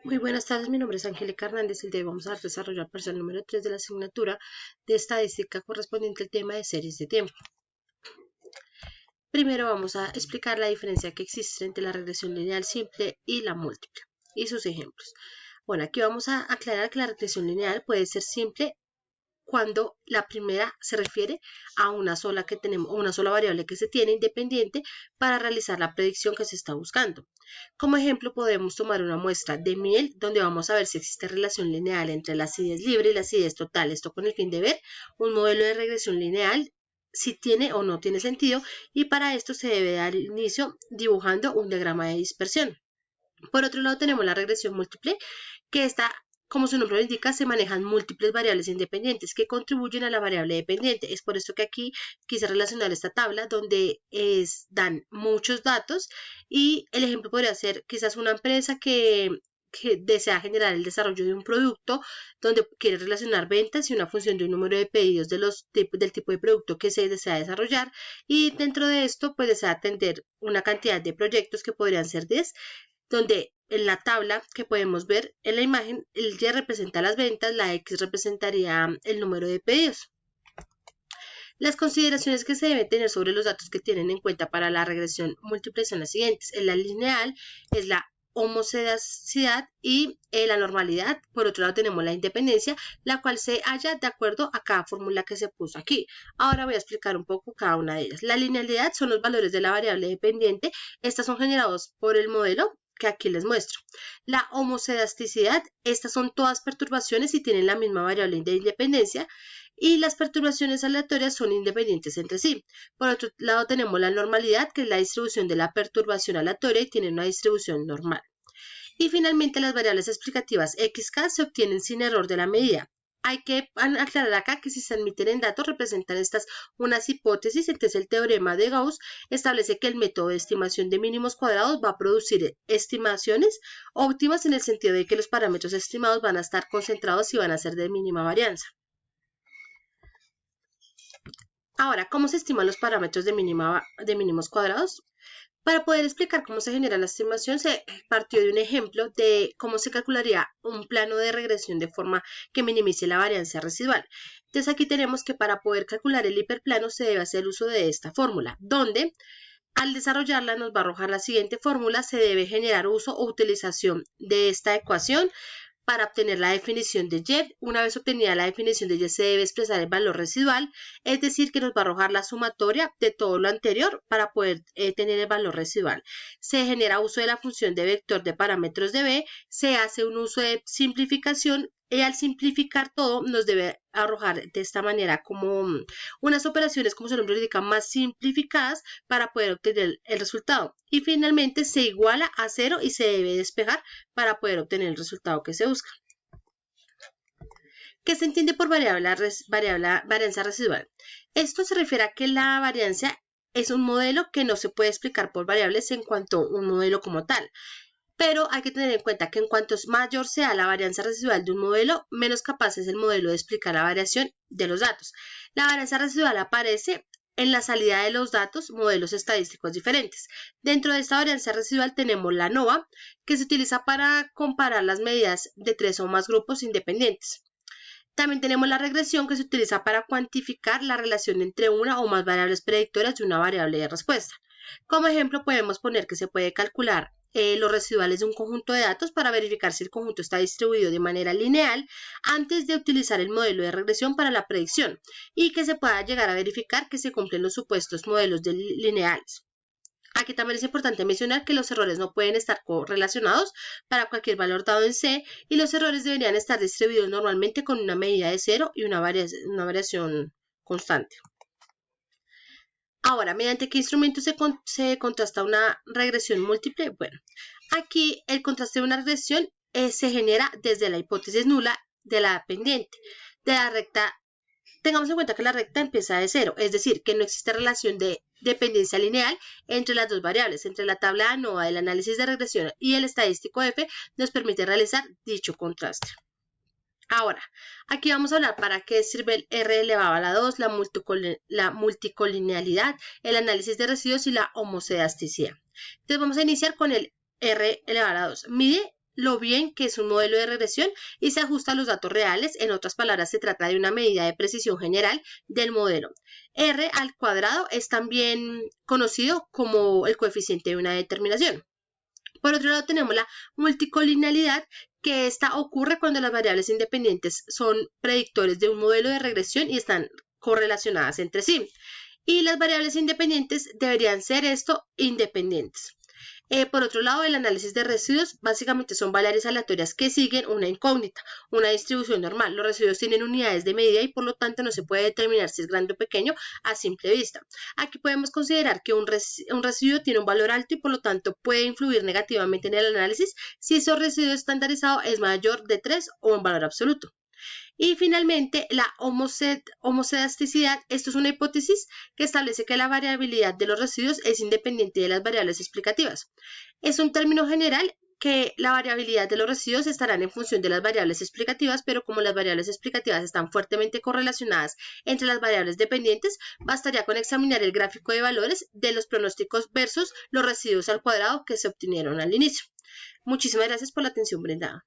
Muy buenas tardes, mi nombre es Angélica Hernández y el día de hoy vamos a desarrollar parcial número 3 de la asignatura de estadística correspondiente al tema de series de tiempo. Primero vamos a explicar la diferencia que existe entre la regresión lineal simple y la múltiple y sus ejemplos. Bueno, aquí vamos a aclarar que la regresión lineal puede ser simple cuando la primera se refiere a una sola variable que se tiene independiente para realizar la predicción que se está buscando. Como ejemplo, podemos tomar una muestra de miel donde vamos a ver si existe relación lineal entre la acidez libre y la acidez total. Esto con el fin de ver un modelo de regresión lineal si tiene o no tiene sentido, y para esto se debe dar inicio dibujando un diagrama de dispersión. Por otro lado, tenemos la regresión múltiple, que está, como su nombre lo indica, se manejan múltiples variables independientes que contribuyen a la variable dependiente. Es por esto que aquí quise relacionar esta tabla donde dan muchos datos, y el ejemplo podría ser quizás una empresa que desea generar el desarrollo de un producto donde quiere relacionar ventas y una función de un número de pedidos del tipo de producto que se desea desarrollar, y dentro de esto pues desea atender una cantidad de proyectos que podrían ser 10, donde en la tabla que podemos ver en la imagen, el Y representa las ventas, la X representaría el número de pedidos. Las consideraciones que se deben tener sobre los datos que tienen en cuenta para la regresión múltiple son las siguientes. En la lineal es la homoscedastic y la normalidad. Por otro lado tenemos la independencia, la cual se halla de acuerdo a cada fórmula que se puso aquí. Ahora voy a explicar un poco cada una de ellas. La linealidad son los valores de la variable dependiente. Estas son generados por el modelo que aquí les muestro. La homoscedasticidad, estas son todas perturbaciones y tienen la misma variable de independencia, y las perturbaciones aleatorias son independientes entre sí. Por otro lado tenemos la normalidad, que es la distribución de la perturbación aleatoria y tiene una distribución normal. Y finalmente las variables explicativas XK se obtienen sin error de la medida. Hay que aclarar acá que si se admiten en datos representan estas unas hipótesis. Entonces el teorema de Gauss establece que el método de estimación de mínimos cuadrados va a producir estimaciones óptimas en el sentido de que los parámetros estimados van a estar concentrados y van a ser de mínima varianza. Ahora, ¿cómo se estiman los parámetros de mínimos cuadrados? Para poder explicar cómo se genera la estimación, se partió de un ejemplo de cómo se calcularía un plano de regresión de forma que minimice la varianza residual. Entonces aquí tenemos que para poder calcular el hiperplano se debe hacer uso de esta fórmula, donde al desarrollarla nos va a arrojar la siguiente fórmula. Se debe generar uso o utilización de esta ecuación para obtener la definición de Y. Una vez obtenida la definición de Y se debe expresar el valor residual, es decir, que nos va a arrojar la sumatoria de todo lo anterior para poder tener el valor residual. Se genera uso de la función de vector de parámetros de B, se hace un uso de simplificación, y al simplificar todo nos debe arrojar de esta manera como unas operaciones, como su nombre indica, más simplificadas para poder obtener el resultado. Y finalmente se iguala a 0 y se debe despejar para poder obtener el resultado que se busca. ¿Qué se entiende por varianza residual? Esto se refiere a que la varianza es un modelo que no se puede explicar por variables en cuanto a un modelo como tal. Pero hay que tener en cuenta que en cuanto mayor sea la varianza residual de un modelo, menos capaz es el modelo de explicar la variación de los datos. La varianza residual aparece en la salida de los datos, modelos estadísticos diferentes. Dentro de esta varianza residual tenemos la ANOVA, que se utiliza para comparar las medidas de 3 o más grupos independientes. También tenemos la regresión, que se utiliza para cuantificar la relación entre una o más variables predictoras de una variable de respuesta. Como ejemplo, podemos poner que se puede calcular los residuales de un conjunto de datos para verificar si el conjunto está distribuido de manera lineal antes de utilizar el modelo de regresión para la predicción, y que se pueda llegar a verificar que se cumplen los supuestos modelos lineales. Aquí también es importante mencionar que los errores no pueden estar correlacionados para cualquier valor dado en C, y los errores deberían estar distribuidos normalmente con una medida de 0 y una variación constante. Ahora, ¿mediante qué instrumento se contrasta una regresión múltiple? Bueno, aquí el contraste de una regresión se genera desde la hipótesis nula de la pendiente. De la recta, tengamos en cuenta que la recta empieza de 0, es decir, que no existe relación de dependencia lineal entre las dos variables. Entre la tabla ANOVA del análisis de regresión y el estadístico F nos permite realizar dicho contraste. Ahora, aquí vamos a hablar para qué sirve el R elevado a la 2, la multicolinealidad, el análisis de residuos y la homoscedasticidad. Entonces vamos a iniciar con el R elevado a la 2. Mide lo bien que es un modelo de regresión y se ajusta a los datos reales. En otras palabras, se trata de una medida de precisión general del modelo. R al cuadrado es también conocido como el coeficiente de una determinación. Por otro lado, tenemos la multicolinialidad, que esta ocurre cuando las variables independientes son predictores de un modelo de regresión y están correlacionadas entre sí. Y las variables independientes deberían ser independientes. Por otro lado, el análisis de residuos básicamente son variables aleatorias que siguen una incógnita, una distribución normal. Los residuos tienen unidades de medida y por lo tanto no se puede determinar si es grande o pequeño a simple vista. Aquí podemos considerar que un residuo tiene un valor alto y por lo tanto puede influir negativamente en el análisis si ese residuo estandarizado es mayor de 3 o un valor absoluto. Y finalmente, la homocedasticidad. Esto es una hipótesis que establece que la variabilidad de los residuos es independiente de las variables explicativas. Es un término general que la variabilidad de los residuos estarán en función de las variables explicativas, pero como las variables explicativas están fuertemente correlacionadas entre las variables dependientes, bastaría con examinar el gráfico de valores de los pronósticos versus los residuos al cuadrado que se obtuvieron al inicio. Muchísimas gracias por la atención brindada.